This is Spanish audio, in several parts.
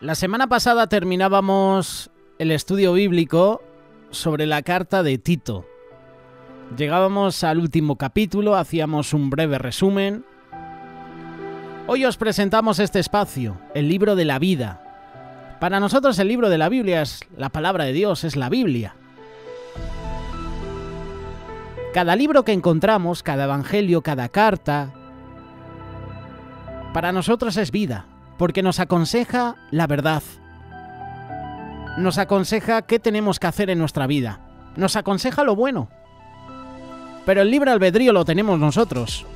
La semana pasada terminábamos el estudio bíblico sobre la carta de Tito. Llegábamos al último capítulo, hacíamos un breve resumen. Hoy os presentamos este espacio, el libro de la vida. Para nosotros el libro de la Biblia es la palabra de Dios, es la Biblia. Cada libro que encontramos, cada evangelio, cada carta, para nosotros es vida. Porque nos aconseja la verdad. Nos aconseja qué tenemos que hacer en nuestra vida. Nos aconseja lo bueno. Pero el libre albedrío lo tenemos nosotros.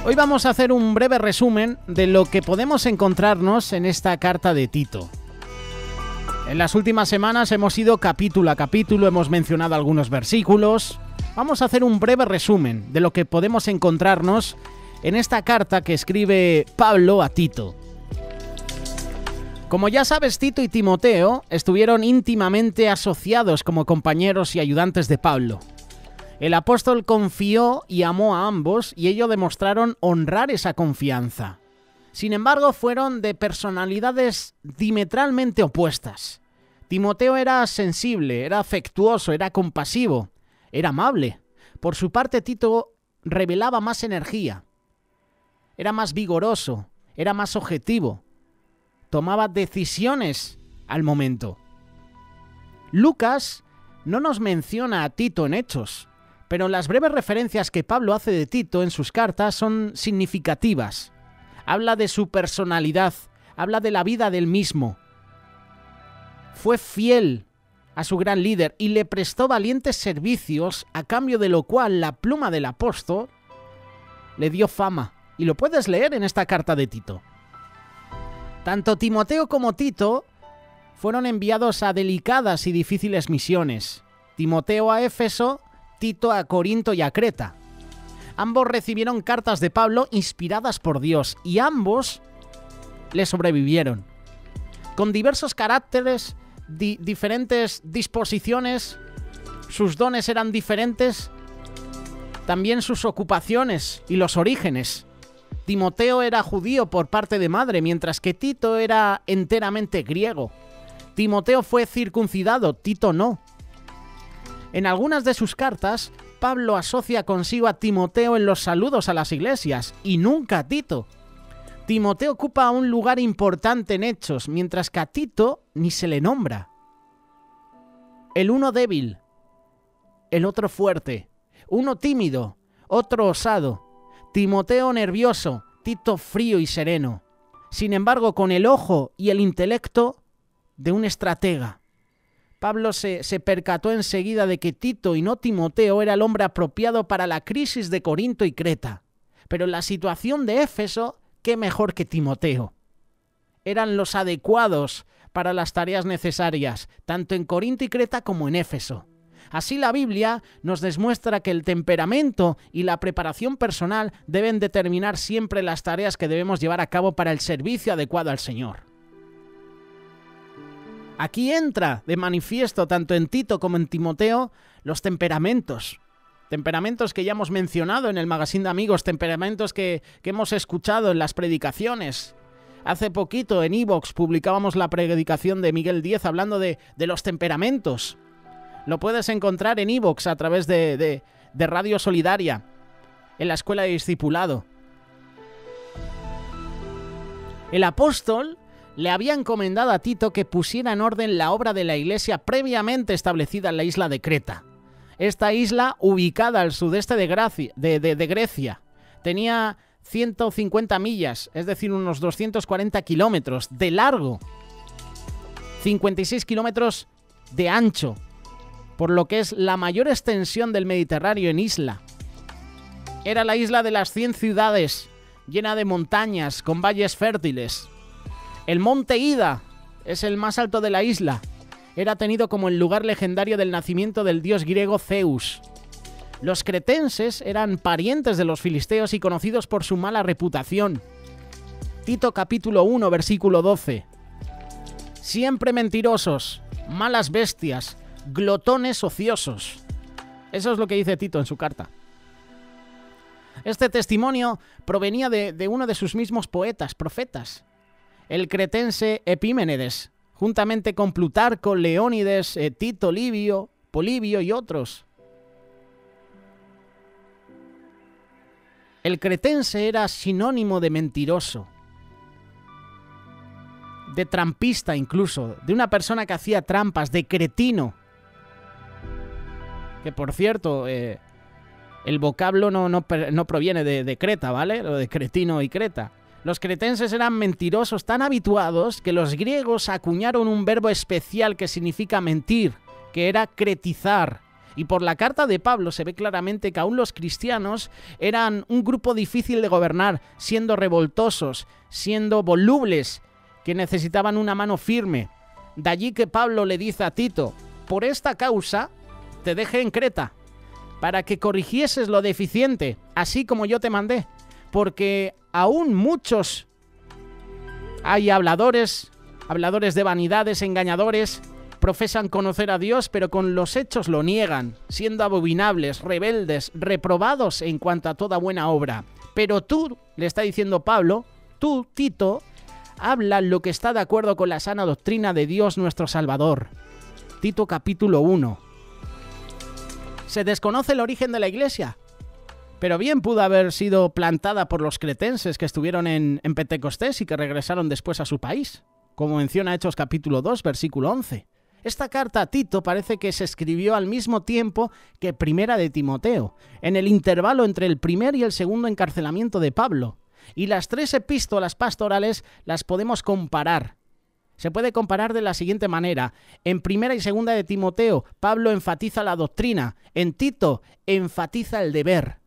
Hoy vamos a hacer un breve resumen de lo que podemos encontrarnos en esta carta de Tito. En las últimas semanas hemos ido capítulo a capítulo, hemos mencionado algunos versículos. Vamos a hacer un breve resumen de lo que podemos encontrarnos en esta carta que escribe Pablo a Tito. Como ya sabes, Tito y Timoteo estuvieron íntimamente asociados como compañeros y ayudantes de Pablo. El apóstol confió y amó a ambos y ellos demostraron honrar esa confianza. Sin embargo, fueron de personalidades diametralmente opuestas. Timoteo era sensible, era afectuoso, era compasivo, era amable. Por su parte, Tito revelaba más energía. Era más vigoroso, era más objetivo, tomaba decisiones al momento. Lucas no nos menciona a Tito en Hechos, pero las breves referencias que Pablo hace de Tito en sus cartas son significativas. Habla de su personalidad, habla de la vida del mismo. Fue fiel a su gran líder y le prestó valientes servicios, a cambio de lo cual la pluma del apóstol le dio fama. Y lo puedes leer en esta carta de Tito. Tanto Timoteo como Tito fueron enviados a delicadas y difíciles misiones. Timoteo a Éfeso, Tito a Corinto y a Creta. Ambos recibieron cartas de Pablo inspiradas por Dios y ambos le sobrevivieron. Con diversos caracteres, diferentes disposiciones, sus dones eran diferentes, también sus ocupaciones y los orígenes. Timoteo era judío por parte de madre, mientras que Tito era enteramente griego. Timoteo fue circuncidado, Tito no. En algunas de sus cartas, Pablo asocia consigo a Timoteo en los saludos a las iglesias, y nunca a Tito. Timoteo ocupa un lugar importante en Hechos, mientras que a Tito ni se le nombra. El uno débil, el otro fuerte, uno tímido, otro osado. Timoteo nervioso, Tito frío y sereno. Sin embargo, con el ojo y el intelecto de un estratega. Pablo se percató enseguida de que Tito y no Timoteo era el hombre apropiado para la crisis de Corinto y Creta. Pero en la situación de Éfeso, ¿qué mejor que Timoteo? Eran los adecuados para las tareas necesarias, tanto en Corinto y Creta como en Éfeso. Así la Biblia nos demuestra que el temperamento y la preparación personal deben determinar siempre las tareas que debemos llevar a cabo para el servicio adecuado al Señor. Aquí entra de manifiesto tanto en Tito como en Timoteo los temperamentos. Temperamentos que ya hemos mencionado en el Magazine de Amigos, temperamentos que hemos escuchado en las predicaciones. Hace poquito en iVoox publicábamos la predicación de Miguel Díez hablando de los temperamentos. Lo puedes encontrar en iVoox a través de Radio Solidaria, en la Escuela de Discipulado. El apóstol le había encomendado a Tito que pusiera en orden la obra de la iglesia previamente establecida en la isla de Creta. Esta isla, ubicada al sudeste de Grecia, tenía 150 millas, es decir, unos 240 kilómetros de largo, 56 kilómetros de ancho, por lo que es la mayor extensión del Mediterráneo en isla. Era la isla de las 100 ciudades, llena de montañas, con valles fértiles. El monte Ida es el más alto de la isla. Era tenido como el lugar legendario del nacimiento del dios griego Zeus. Los cretenses eran parientes de los filisteos y conocidos por su mala reputación. Tito capítulo 1, versículo 12. Siempre mentirosos, malas bestias, glotones ociosos. Eso es lo que dice Tito en su carta. Este testimonio provenía de uno de sus mismos poetas, profetas, el cretense Epímenes, juntamente con Plutarco, Leónides, Tito Livio, Polibio y otros. El cretense era sinónimo de mentiroso, de trampista incluso, de una persona que hacía trampas, de cretino. Que por cierto, el vocablo no proviene de Creta, ¿vale? Lo de cretino y Creta. Los cretenses eran mentirosos tan habituados que los griegos acuñaron un verbo especial que significa mentir, que era cretizar. Y por la carta de Pablo se ve claramente que aún los cristianos eran un grupo difícil de gobernar, siendo revoltosos, siendo volubles, que necesitaban una mano firme. De allí que Pablo le dice a Tito: por esta causa te dejé en Creta, para que corrigieses lo deficiente, así como yo te mandé, porque aún muchos hay habladores de vanidades, engañadores, profesan conocer a Dios, pero con los hechos lo niegan, siendo abominables, rebeldes, reprobados en cuanto a toda buena obra. Pero tú, le está diciendo Pablo, tú, Tito, habla lo que está de acuerdo con la sana doctrina de Dios nuestro Salvador. Tito capítulo 1. Se desconoce el origen de la iglesia, pero bien pudo haber sido plantada por los cretenses que estuvieron en Pentecostés y que regresaron después a su país, como menciona Hechos capítulo 2, versículo 11. Esta carta a Tito parece que se escribió al mismo tiempo que Primera de Timoteo, en el intervalo entre el primer y el segundo encarcelamiento de Pablo. Y las tres epístolas pastorales las podemos comparar. Se puede comparar de la siguiente manera. En Primera y Segunda de Timoteo, Pablo enfatiza la doctrina. En Tito, enfatiza el deber.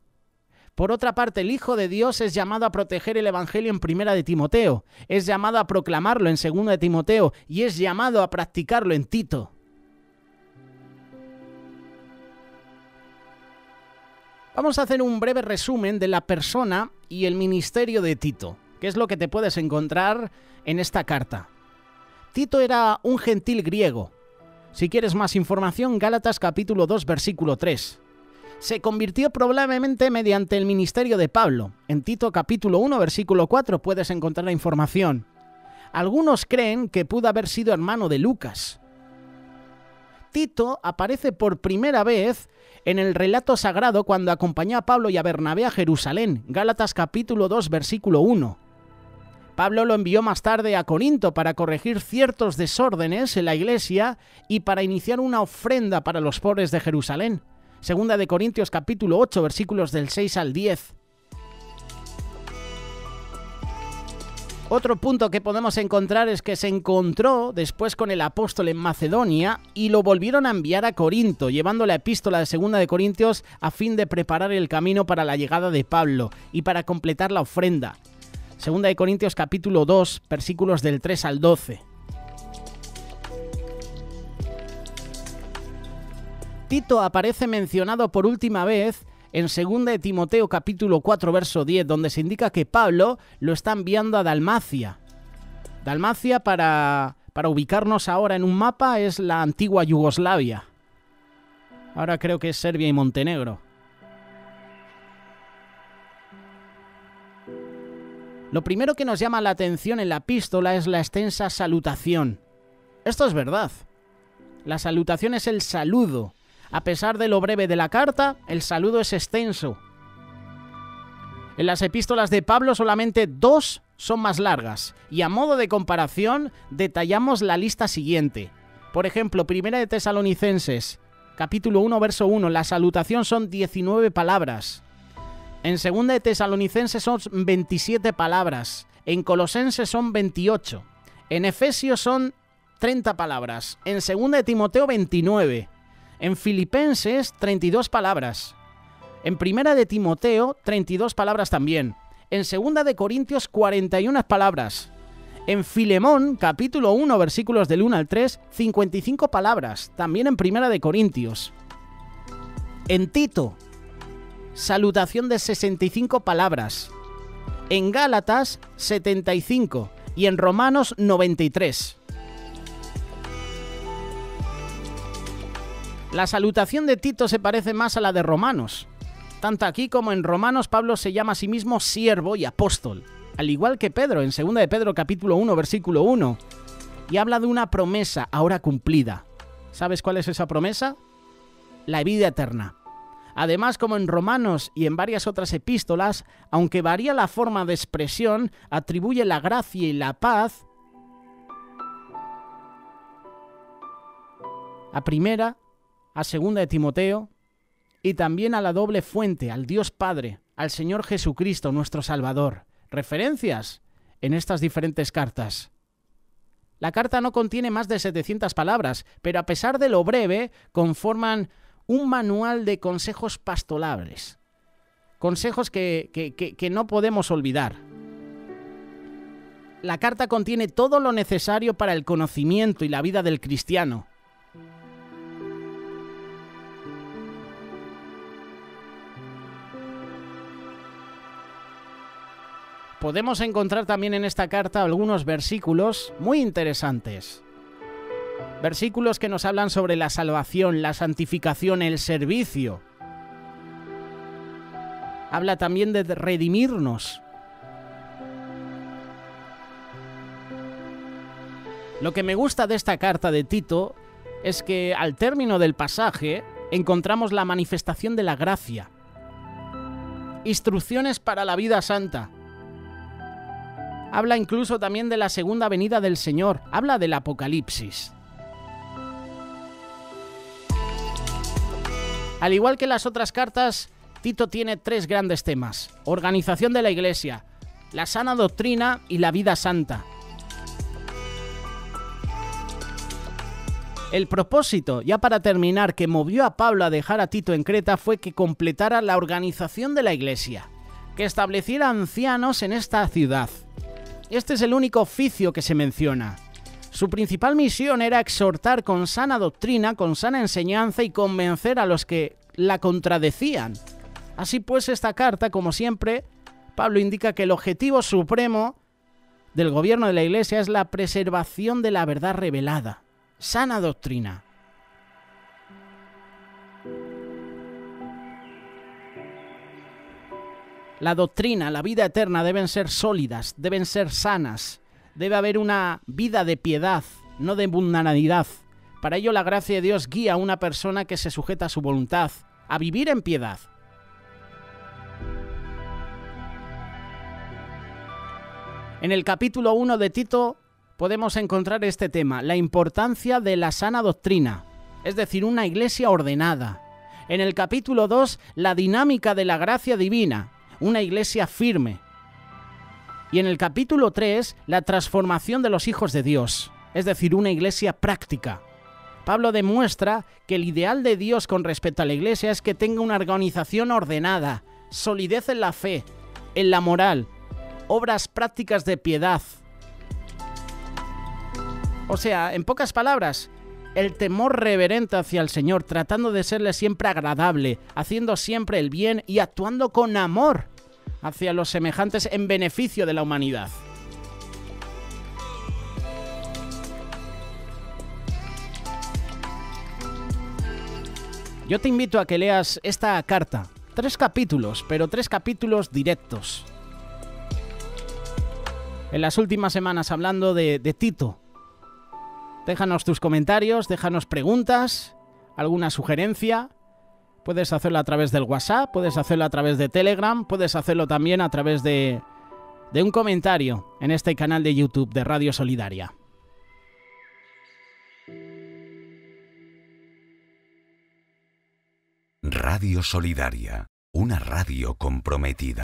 Por otra parte, el Hijo de Dios es llamado a proteger el Evangelio en Primera de Timoteo, es llamado a proclamarlo en Segunda de Timoteo y es llamado a practicarlo en Tito. Vamos a hacer un breve resumen de la persona y el ministerio de Tito, que es lo que te puedes encontrar en esta carta. Tito era un gentil griego. Si quieres más información, Gálatas capítulo 2, versículo 3. Se convirtió probablemente mediante el ministerio de Pablo. En Tito capítulo 1, versículo 4 puedes encontrar la información. Algunos creen que pudo haber sido hermano de Lucas. Tito aparece por primera vez en el relato sagrado cuando acompañó a Pablo y a Bernabé a Jerusalén. Gálatas capítulo 2, versículo 1. Pablo lo envió más tarde a Corinto para corregir ciertos desórdenes en la iglesia y para iniciar una ofrenda para los pobres de Jerusalén. Segunda de Corintios capítulo 8, versículos del 6 al 10. Otro punto que podemos encontrar es que se encontró después con el apóstol en Macedonia y lo volvieron a enviar a Corinto, llevando la epístola de Segunda de Corintios a fin de preparar el camino para la llegada de Pablo y para completar la ofrenda. Segunda de Corintios capítulo 2, versículos del 3 al 12. Tito aparece mencionado por última vez en 2 de Timoteo capítulo 4 verso 10, donde se indica que Pablo lo está enviando a Dalmacia. Dalmacia, para ubicarnos ahora en un mapa, es la antigua Yugoslavia. Ahora creo que es Serbia y Montenegro. Lo primero que nos llama la atención en la epístola es la extensa salutación. Esto es verdad. La salutación es el saludo. A pesar de lo breve de la carta, el saludo es extenso. En las epístolas de Pablo solamente 2 son más largas, y a modo de comparación detallamos la lista siguiente. Por ejemplo, Primera de Tesalonicenses, capítulo 1, verso 1, la salutación son 19 palabras. En Segunda de Tesalonicenses son 27 palabras. En Colosenses son 28. En Efesios son 30 palabras. En Segunda de Timoteo 29. En Filipenses, 32 palabras. En Primera de Timoteo, 32 palabras también. En Segunda de Corintios, 41 palabras. En Filemón, capítulo 1, versículos del 1 al 3, 55 palabras. También en Primera de Corintios. En Tito, salutación de 65 palabras. En Gálatas, 75 y en Romanos, 93. La salutación de Tito se parece más a la de Romanos. Tanto aquí como en Romanos, Pablo se llama a sí mismo siervo y apóstol, al igual que Pedro en 2 de Pedro capítulo 1, versículo 1, y habla de una promesa ahora cumplida. ¿Sabes cuál es esa promesa? La vida eterna. Además, como en Romanos y en varias otras epístolas, aunque varía la forma de expresión, atribuye la gracia y la paz a primera, a segunda de Timoteo, y también a la doble fuente, al Dios Padre, al Señor Jesucristo, nuestro Salvador. Referencias en estas diferentes cartas. La carta no contiene más de 700 palabras, pero a pesar de lo breve, conforman un manual de consejos pastorales. Consejos que no podemos olvidar. La carta contiene todo lo necesario para el conocimiento y la vida del cristiano. Podemos encontrar también en esta carta algunos versículos muy interesantes. Versículos que nos hablan sobre la salvación, la santificación, el servicio. Habla también de redimirnos. Lo que me gusta de esta carta de Tito es que al término del pasaje encontramos la manifestación de la gracia. Instrucciones para la vida santa. Habla incluso también de la segunda venida del Señor. Habla del Apocalipsis. Al igual que las otras cartas, Tito tiene 3 grandes temas: organización de la Iglesia, la sana doctrina y la vida santa. El propósito, ya para terminar, que movió a Pablo a dejar a Tito en Creta fue que completara la organización de la Iglesia, que estableciera ancianos en esta ciudad. Este es el único oficio que se menciona. Su principal misión era exhortar con sana doctrina, con sana enseñanza y convencer a los que la contradecían. Así pues, esta carta, como siempre, Pablo indica que el objetivo supremo del gobierno de la Iglesia es la preservación de la verdad revelada. Sana doctrina. La doctrina, la vida eterna deben ser sólidas, deben ser sanas. Debe haber una vida de piedad, no de mundanalidad. Para ello la gracia de Dios guía a una persona que se sujeta a su voluntad, a vivir en piedad. En el capítulo 1 de Tito podemos encontrar este tema, la importancia de la sana doctrina, es decir, una iglesia ordenada. En el capítulo 2, la dinámica de la gracia divina, una iglesia firme. Y en el capítulo 3, la transformación de los hijos de Dios, es decir, una iglesia práctica. Pablo demuestra que el ideal de Dios con respecto a la iglesia es que tenga una organización ordenada, solidez en la fe, en la moral, obras prácticas de piedad. O sea, en pocas palabras, el temor reverente hacia el Señor, tratando de serle siempre agradable, haciendo siempre el bien y actuando con amor hacia los semejantes en beneficio de la humanidad. Yo te invito a que leas esta carta. 3 capítulos, pero 3 capítulos directos. En las últimas semanas hablando de Tito. Déjanos tus comentarios, déjanos preguntas, alguna sugerencia. Puedes hacerlo a través del WhatsApp, puedes hacerlo a través de Telegram, puedes hacerlo también a través de un comentario en este canal de YouTube de Radio Solidaria. Radio Solidaria, una radio comprometida.